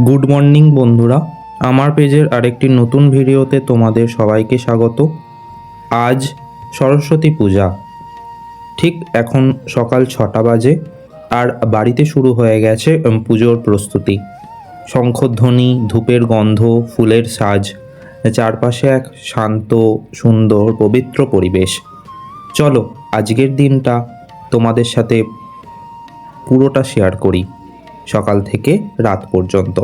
Good morning বন্ধুরা, আমার পেজের আরেকটি নতুন ভিডিওতে তোমাদের সবাইকে স্বাগত। আজ সরস্বতী পূজা। ঠিক এখন সকাল 6টা বাজে আর বাড়িতে শুরু হয়ে গেছে পুজোর প্রস্তুতি। শঙ্খধ্বনি, ধূপের গন্ধ, ফুলের সাজ, চারপাশে এক শান্ত, সুন্দর, পবিত্র পরিবেশ। চলো আজকের দিনটা তোমাদের সাথে পুরোটা শেয়ার করি, সকাল থেকে রাত পর্যন্ত।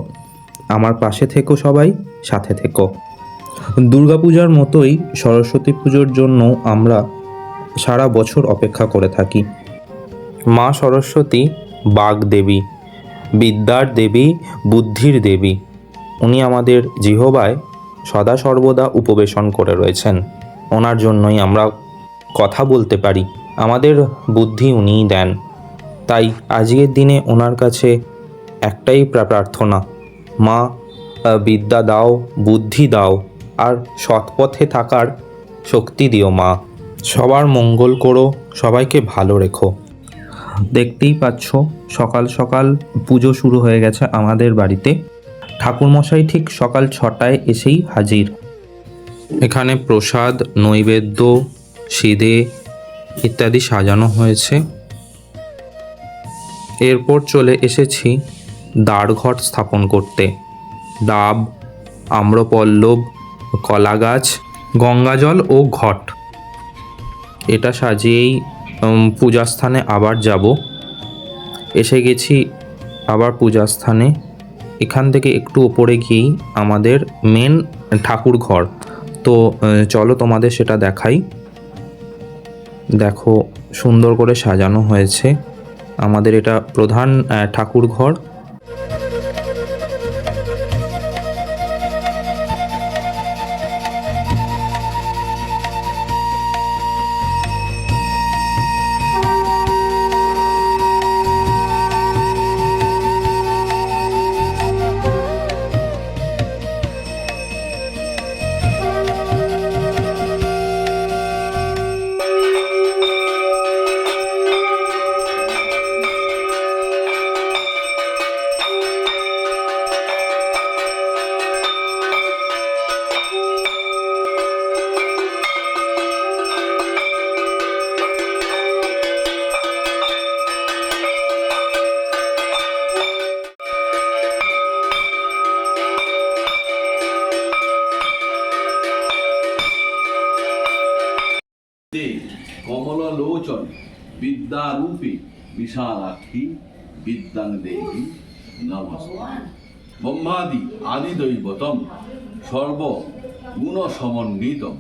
আমার পাশে থেকো, সবাই সাথে থেকো। দুর্গাপূজার মতোই সরস্বতী পুজোর জন্য আমরা সারা বছর অপেক্ষা করে থাকি। মা সরস্বতী বাগদেবী, বিদ্যার দেবী, বুদ্ধির দেবী। উনি আমাদের জিহবায় সদা সর্বদা উপবেশন করে রয়েছেন। ওনার জন্যই আমরা কথা বলতে পারি, আমাদের বুদ্ধি উনিই দেন। তাই আজকের দিনে ওনার কাছে একটাই প্রার্থনা, মা বিদ্যা দাও, বুদ্ধি দাও, আর সৎপথে থাকার শক্তি দিও মা। সবার মঙ্গল করো, সবাইকে ভালো রেখো। দেখতেই পাচ্ছ সকাল সকাল পুজো শুরু হয়ে গেছে আমাদের বাড়িতে। ঠাকুরমশাই ঠিক সকাল 6টায় এসেই হাজির। এখানে প্রসাদ, নৈবেদ্য, সিদে ইত্যাদি সাজানো হয়েছে। এরপর চলে এসেছি দ্বারঘট স্থাপন করতে। ডাব, আম্রপল্লব, কলা গাছ, গঙ্গাজল ও ঘট এটা সাজিয়েই পূজাস্থানে আবার যাব। এসে গেছি আবার পূজাস্থানে। এখান থেকে একটু ওপরে গিয়েই আমাদের মেন ঠাকুর ঘর। তো চলো তোমাদের সেটা দেখাই। দেখো সুন্দর করে সাজানো হয়েছে। আমাদের এটা প্রধান ঠাকুর ঘর। কমললোচন বিদ্যারূপী বিশালাক্ষী বিদ্যাং দেবী নমস্তে। ব্রহ্মাদি আদি দৈবতম সর্ব গুণ সমন্বিতম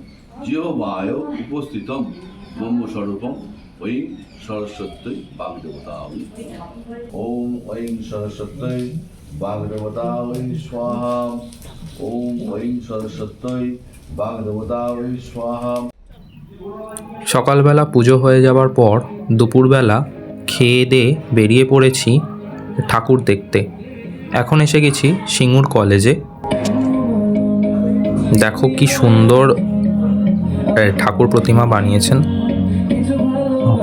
জিহ্বায় উপস্থিতম ব্রহ্মস্বরূপম ঐং সরস্বত্যৈ বাগদেবতায়। ওম ঐং সরস্বত্যৈ বাগদেবতায় স্বাহা। ওম ঐং সরস্বত্যৈ বাগদেবতায় স্বাহা। সকালবেলা পুজো হয়ে যাওয়ার পর দুপুরবেলা খেয়ে দিয়ে বেরিয়ে পড়েছি ঠাকুর দেখতে। এখন এসে গেছি সিঙ্গুর কলেজে। দেখো কি সুন্দর ঠাকুর প্রতিমা বানিয়েছেন,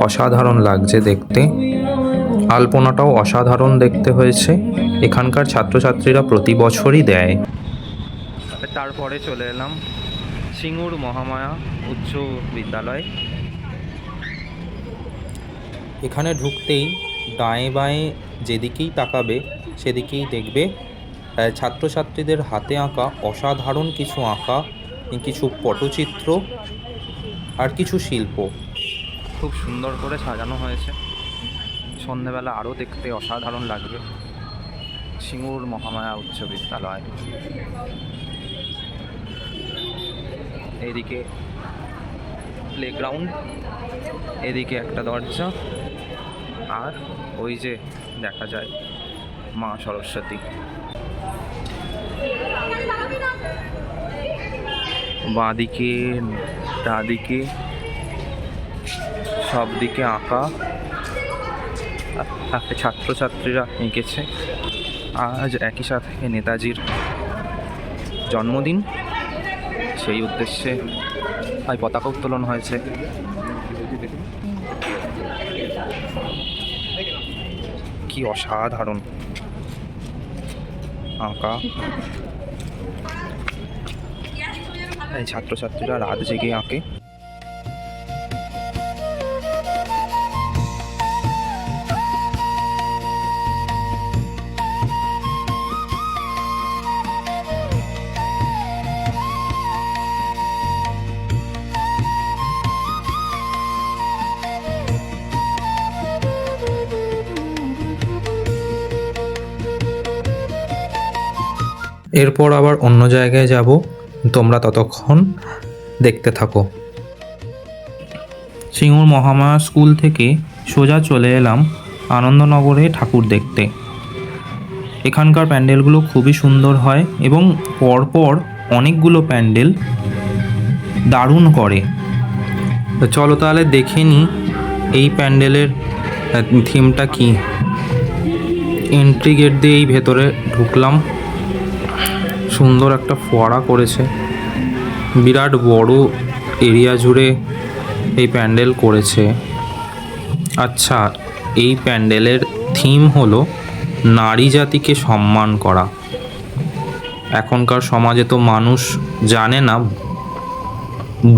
অসাধারণ লাগছে দেখতে। আলপনাটাও অসাধারণ দেখতে হয়েছে। এখানকার ছাত্রছাত্রীরা প্রতি বছরই দেয়। তারপরে চলে এলাম সিঙ্গুর মহামায়া উচ্চ বিদ্যালয়। এখানে ঢুকতেই ডায়ে বাঁয়ে যেদিকেই তাকাবে সেদিকেই দেখবে ছাত্রছাত্রীদের হাতে আঁকা অসাধারণ কিছু আঁকা, কিছু পটচিত্র আর কিছু শিল্প খুব সুন্দর করে সাজানো হয়েছে। সন্ধ্যেবেলা আরও দেখতে অসাধারণ লাগবে। সিঙ্গুর মহামায়া উচ্চ বিদ্যালয়। এদিকে প্লেগ্রাউন্ড, এদিকে একটা দরজা, আর ওই যে দেখা যায় মা সরস্বতী। বাঁদিকে ডাদিকে সব দিকে আঁকা ছাত্রছাত্রীরা এঁকেছে। আজ একই সাথে নেতাজির জন্মদিন, সেই উদ্দেশ্যে আজ পতাকা উত্তোলন হয়েছে। কি অসাধারণ! আঁকা। এই ছাত্রছাত্রীরা রাত জেগে আঁকে। এরপর আবার অন্য জায়গায় যাব, তোমরা ততক্ষণ দেখতে থাকো। সিঙ্গুর মহামায়া স্কুল থেকে সোজা চলে এলাম আনন্দনগরে ঠাকুর দেখতে। এখানকার প্যান্ডেলগুলো খুবই সুন্দর হয় এবং পরপর অনেকগুলো প্যান্ডেল দারুণ করে। তো চলো তাহলে দেখে নিই এই প্যান্ডেলের থিমটা কি। এন্ট্রি গেট দিয়ে এই ভেতরে ঢুকলাম। সুন্দর একটা ফোয়ারা করেছে, বিরাট বড় এরিয়া জুড়ে এই প্যান্ডেল করেছে। আচ্ছা, এই প্যান্ডেলের থিম হলো নারী জাতিকে সম্মান করা। এখনকার সমাজে তো মানুষ জানে না,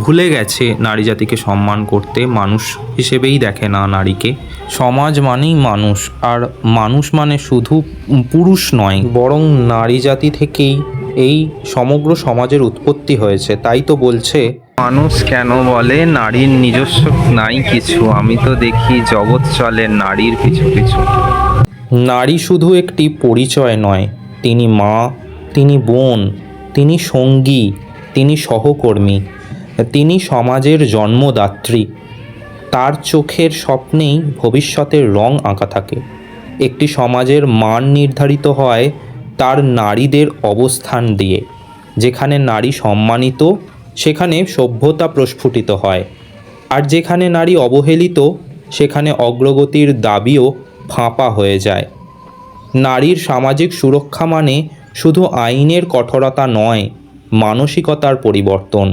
ভুলে গেছে নারী জাতিকে সম্মান করতে, মানুষ হিসেবেই দেখে না নারীকে। সমাজ মানেই মানুষ, আর মানুষ মানে শুধু পুরুষ নয়, বরং নারী জাতি থেকেই এই সমগ্র সমাজের উৎপত্তি হয়েছে। তাই তো বলছে, মানুষ কেন বলে নারীর নিজস্ব নাই কিছু, আমি তো দেখি জগৎ চলে নারীর পিছু পিছু। নারী শুধু একটি পরিচয় নয়, তিনি মা, তিনি বোন, তিনি সঙ্গী, তিনি সহকর্মী, তিনি সমাজের জন্মদাত্রী। তার চোখের স্বপ্নেই ভবিষ্যতের রং আঁকা থাকে। একটি সমাজের মান নির্ধারিত হয় তার নারীদের অবস্থান দিয়ে। যেখানে নারী সম্মানিত, সেখানে সভ্যতা প্রস্ফুটিত হয়, আর যেখানে নারী অবহেলিত, সেখানে অগ্রগতির দাবিও ফাঁপা হয়ে যায়। নারীর সামাজিক সুরক্ষা মানে শুধু আইনের কঠোরতা নয়, মানসিকতার পরিবর্তন।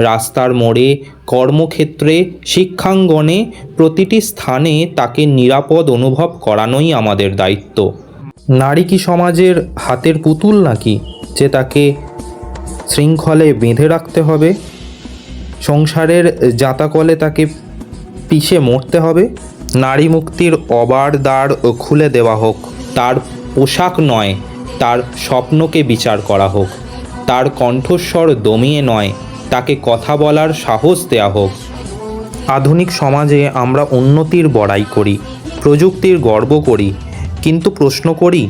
রাস্তার মোড়ে, কর্মক্ষেত্রে, শিক্ষাঙ্গনে, প্রতিটি স্থানে তাকে নিরাপদ অনুভব করানোই আমাদের দায়িত্ব। নারী কি সমাজের হাতের পুতুল নাকি, যে তাকে শৃঙ্খলে বেঁধে রাখতে হবে, সংসারের জাঁতাকলে তাকে পিষে মরতে হবে? নারী মুক্তির অবার দ্বার খুলে দেওয়া হোক, তার পোশাক নয়, তার স্বপ্নকে বিচার করা হোক, তার কণ্ঠস্বর দমিয়ে নয়, তাকে কথা বলার সাহস দেয়া হোক। আধুনিক সমাজে আমরা উন্নতির বড়াই করি, প্রযুক্তির গর্ব করি, কিন্তু প্রশ্ন করি,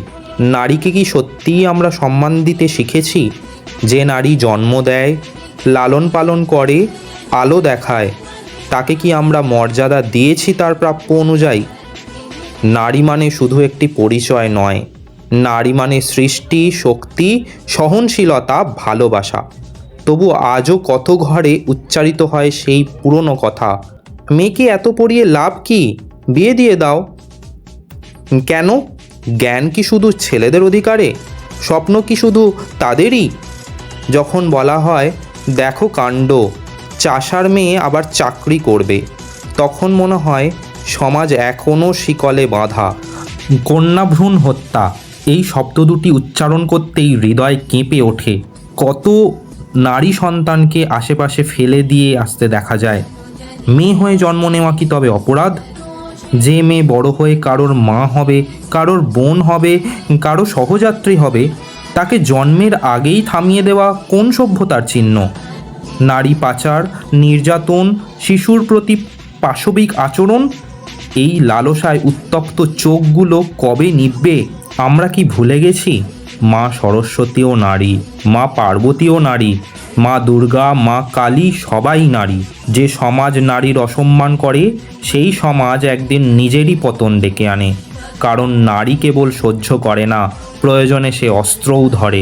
নারীকে কি সত্যিই আমরা সম্মান দিতে শিখেছি? যে নারী জন্ম দেয়, লালন পালন করে, আলো দেখায়, তাকে কি আমরা মর্যাদা দিয়েছি তার প্রাপ্য অনুযায়ী? নারী মানে শুধু একটি পরিচয় নয়, নারী মানে সৃষ্টি, শক্তি, সহনশীলতা, ভালোবাসা। তবু আজও কত ঘরে উচ্চারিত হয় সেই পুরনো কথা, মেয়েকে এত পড়িয়ে লাভ কি, বিয়ে দিয়ে দাও। কেন? জ্ঞান কি শুধু ছেলেদের অধিকারে? স্বপ্ন কি শুধু তাদেরই? যখন বলা হয়, দেখো কাণ্ড, চাষার মেয়ে আবার চাকরি করবে, তখন মনে হয় সমাজ এখনও শিকলে বাঁধা। কন্যাভ্রূণ হত্যা, এই শব্দ দুটি উচ্চারণ করতেই হৃদয় কেঁপে ওঠে। কত নারী সন্তানকে আশেপাশে ফেলে দিয়ে আসতে দেখা যায়। মেয়ে হয়ে জন্ম নেওয়া কি তবে অপরাধ? যে মেয়ে বড় হয়ে কারোর মা হবে, কারোর বোন হবে, কারো সহযাত্রী হবে, তাকে জন্মের আগেই থামিয়ে দেওয়া কোন সভ্যতার চিহ্ন? নারী পাচার, নির্যাতন, শিশুর প্রতি পাশবিক আচরণ, এই লালসায় উত্তপ্ত চোখগুলো কবে নিভবে? আমরা কি ভুলে গেছি মা সরস্বতীও নারী, মা পার্বতীও নারী, মা দুর্গা, মা কালী সবাই নারী? যে সমাজ নারীর অসম্মান করে, সেই সমাজ একদিন নিজেরই পতন ডেকে আনে। কারণ নারী কেবল সহ্য করে না, প্রয়োজনে সে অস্ত্রও ধরে।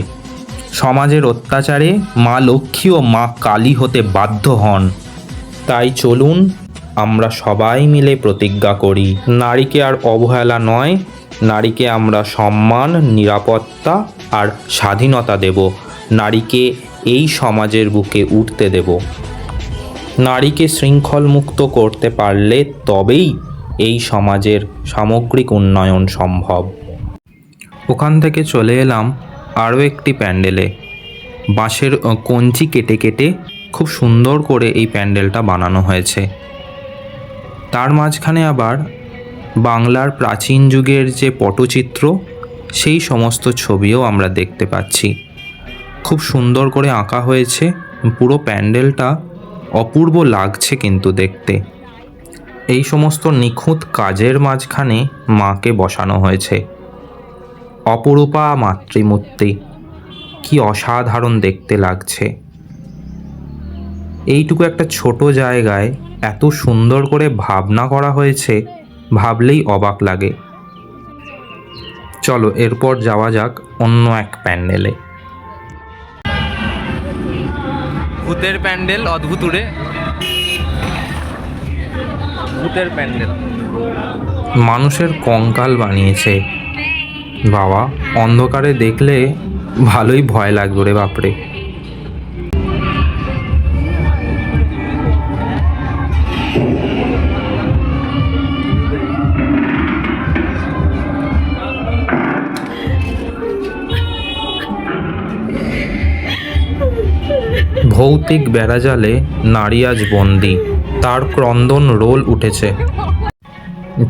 সমাজের অত্যাচারে মা লক্ষ্মী ও মা কালী হতে বাধ্য হন। তাই চলুন আমরা সবাই মিলে প্রতিজ্ঞা করি, নারীকে আর অবহেলা নয়, নারীকে আমরা সম্মান, নিরাপত্তা আর স্বাধীনতা দেব। নারীকে এই সমাজের বুকে উঠতে দেব। নারীকে শৃঙ্খল মুক্ত করতে পারলে তবেই এই সমাজের সামগ্রিক উন্নয়ন সম্ভব। ওখান থেকে চলে এলাম আরও একটি প্যান্ডেলে। বাঁশের কঞ্চি কেটে কেটে খুব সুন্দর করে এই প্যান্ডেলটা বানানো হয়েছে। তার মাঝখানে আবার বাংলার প্রাচীন যুগের যে পটচিত্র, সেই সমস্ত ছবিও আমরা দেখতে পাচ্ছি। খুব সুন্দর করে আঁকা হয়েছে। পুরো প্যান্ডেলটা অপূর্ব লাগছে কিন্তু দেখতে। এই সমস্ত নিখুঁত কাজের মাঝখানে মাকে বসানো হয়েছে। অপরূপা মাতৃমূর্তি, কি অসাধারণ দেখতে লাগছে। এইটুকু একটা ছোট জায়গায় এত সুন্দর করে ভাবনা করা হয়েছে, ভাবলেই অবাক লাগে। চলো এরপর যাওয়া যাক অন্য এক প্যান্ডেলে। ভূতের প্যান্ডেল, অদ্ভুত উড়ে ভূতের প্যান্ডেল। মানুষের কঙ্কাল বানিয়েছে। বাবা, অন্ধকারে দেখলে ভালোই ভয় লাগবে রে বাপরে। ভৌতিক বেড়াজালে নারী আজ বন্দি, তার ক্রন্দন রোল উঠেছে।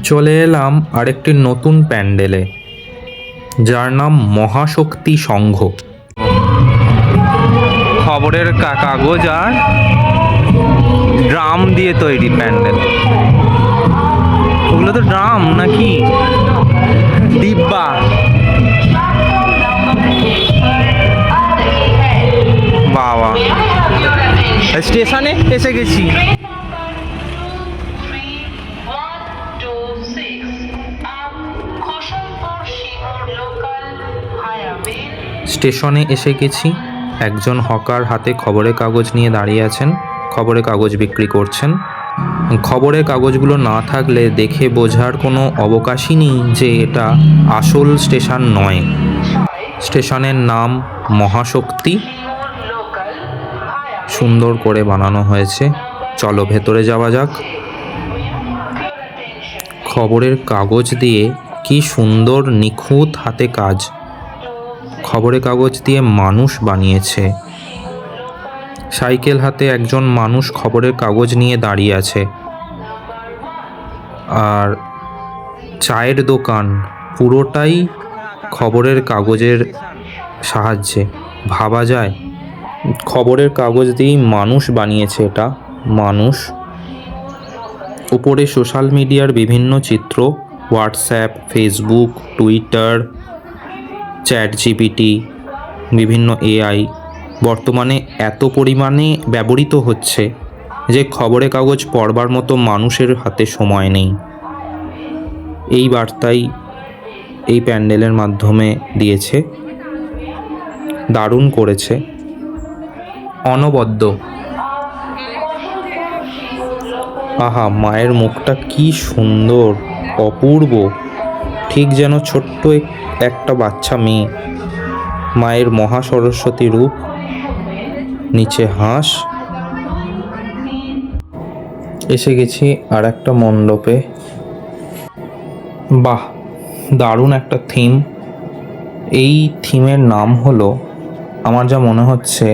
চলে এলাম আরেকটি নতুন প্যান্ডেলে, যার নাম মহাশক্তি সংঘ। খবরের কাগজ আর ড্রাম দিয়ে তৈরি প্যান্ডেল। ওগুলো তো ড্রাম নাকি ডিব্বা? বাবা, স্টেশনে এসে গেছি। স্টেশনে এসে গেছি। একজন হকার হাতে খবরের কাগজ নিয়ে দাঁড়িয়ে আছেন, খবরের কাগজ বিক্রি করছেন। খবরের কাগজগুলো না থাকলে দেখে বোঝার কোনো অবকাশই নেই যে এটা আসল স্টেশন নয়। স্টেশনের নাম মহাশক্তি, সুন্দর করে বানানো হয়েছে। চলো ভেতরে যাওয়া যাক। খবরের কাগজ দিয়ে কি সুন্দর নিখুঁত হাতে কাজ। খবরের কাগজ দিয়ে মানুষ বানিয়েছে। সাইকেল হাতে একজন মানুষ খবরের কাগজ নিয়ে দাঁড়িয়ে আছে। আর চায়ের দোকান পুরোটাই খবরের কাগজের সাহায্যে। ভাবা যায় খবরের কাগজ দিয়েই মানুষ বানিয়েছে এটা। মানুষ। উপরে সোশ্যাল মিডিয়ার বিভিন্ন চিত্র, হোয়াটসঅ্যাপ, ফেসবুক, টুইটার, চ্যাটজিপিটি, বিভিন্ন এআই বর্তমানে এত পরিমাণে ব্যবহৃত হচ্ছে যে খবরের কাগজ পড়বার মতো মানুষের হাতে সময় নেই। এই বার্তাই এই প্যান্ডেলের মাধ্যমে দিয়েছে। দারুণ করেছে। অনবদ্য। আহা, মায়ের মুখটা কি সুন্দর, অপূর্ব, ঠিক যেন ছোট্ট একটা বাচ্চা মেয়ে। মায়ের মহা সরস্বতী রূপ, নিচে হাঁস। এসে গেছি আর একটা মণ্ডপে। বাহ, দারুণ একটা থিম। এই থিমের নাম হলো, আমার যা মনে হচ্ছে,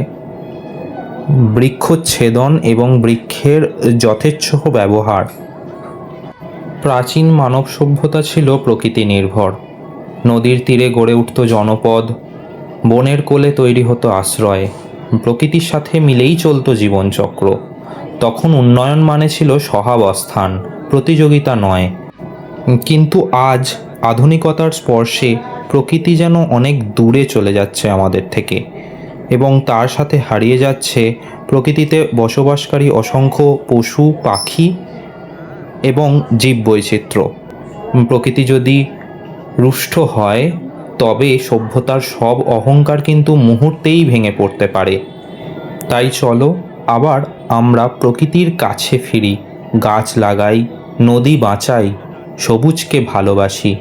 বৃক্ষচ্ছেদন এবং বৃক্ষের যথেচ্ছ ব্যবহার। প্রাচীন মানব সভ্যতা ছিল প্রকৃতি নির্ভর। নদীর তীরে গড়ে উঠত জনপদ, বনের কোলে তৈরি হতো আশ্রয়, প্রকৃতির সাথে মিলেই চলত জীবনচক্র। তখন উন্নয়ন মানে ছিল সহাবস্থান, প্রতিযোগিতা নয়। কিন্তু আজ আধুনিকতার স্পর্শে প্রকৃতি যেন অনেক দূরে চলে যাচ্ছে আমাদের থেকে, এবং তার সাথে হারিয়ে যাচ্ছে প্রকৃতিতে বসবাসকারী অসংখ্য পশু পাখি এবং জীববৈচিত্র্য। প্রকৃতি যদি রুষ্ট হয় তবে সভ্যতার সব অহংকার কিন্তু মুহূর্তেই ভেঙে পড়তে পারে। তাই চলো আবার আমরা প্রকৃতির কাছে ফিরি, গাছ লাগাই, নদী বাঁচাই, সবুজকে ভালোবাসি।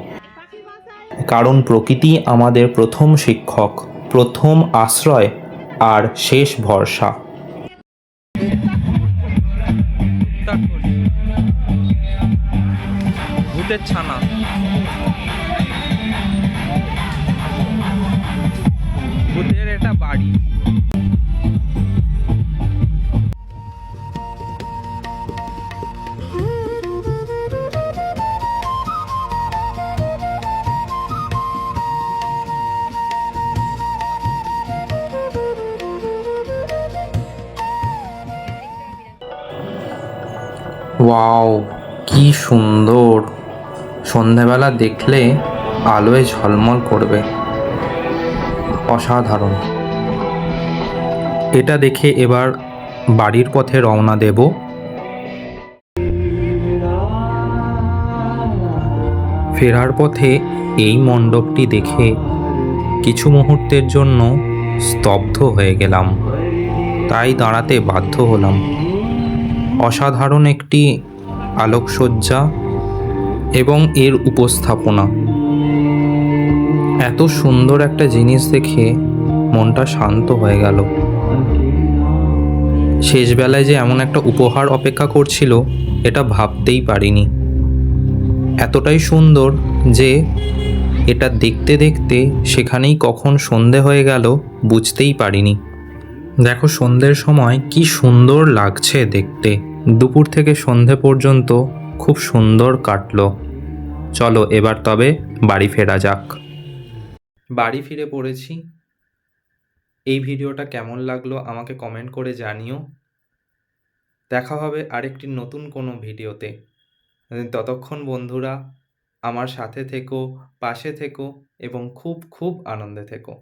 কারণ প্রকৃতি আমাদের প্রথম শিক্ষক, প্রথম আশ্রয় আর শেষ ভরসা। ভূতের ছানা। বাড়ি। ওয়াও, কি সুন্দর! সন্ধেবেলা দেখলে আলোয় ঝলমল করবে, অসাধারণ। এটা দেখে এবার বাড়ির পথে রওনা দেব। ফেরার পথে এই মণ্ডপটি দেখে কিছু মুহূর্তের জন্য স্তব্ধ হয়ে গেলাম, তাই দাঁড়াতে বাধ্য হলাম। অসাধারণ একটি আলোকসজ্জা এবং এর উপস্থাপনা, এত সুন্দর একটা জিনিস দেখে মনটা শান্ত হয়ে গেল। শেষবেলায় যে এমন একটা উপহার অপেক্ষা করছিল এটা ভাবতেই পারিনি। এতটাই সুন্দর যে এটা দেখতে দেখতে সেখানেই কখন সন্ধে হয়ে গেল বুঝতেই পারিনি। দেখো সন্ধ্যের সময় কি সুন্দর লাগছে দেখতে। দুপুর থেকে সন্ধে পর্যন্ত খুব সুন্দর কাটলো। চলো এবার তবে বাড়ি ফেরা যাক। বাড়ি ফিরে পড়েছি। এই ভিডিওটা কেমন লাগলো আমাকে কমেন্ট করে জানিও। দেখা হবে আরেকটি নতুন কোনো ভিডিওতে। ততক্ষণ বন্ধুরা আমার সাথে থেকো, পাশে থেকো এবং খুব খুব আনন্দে থেকো।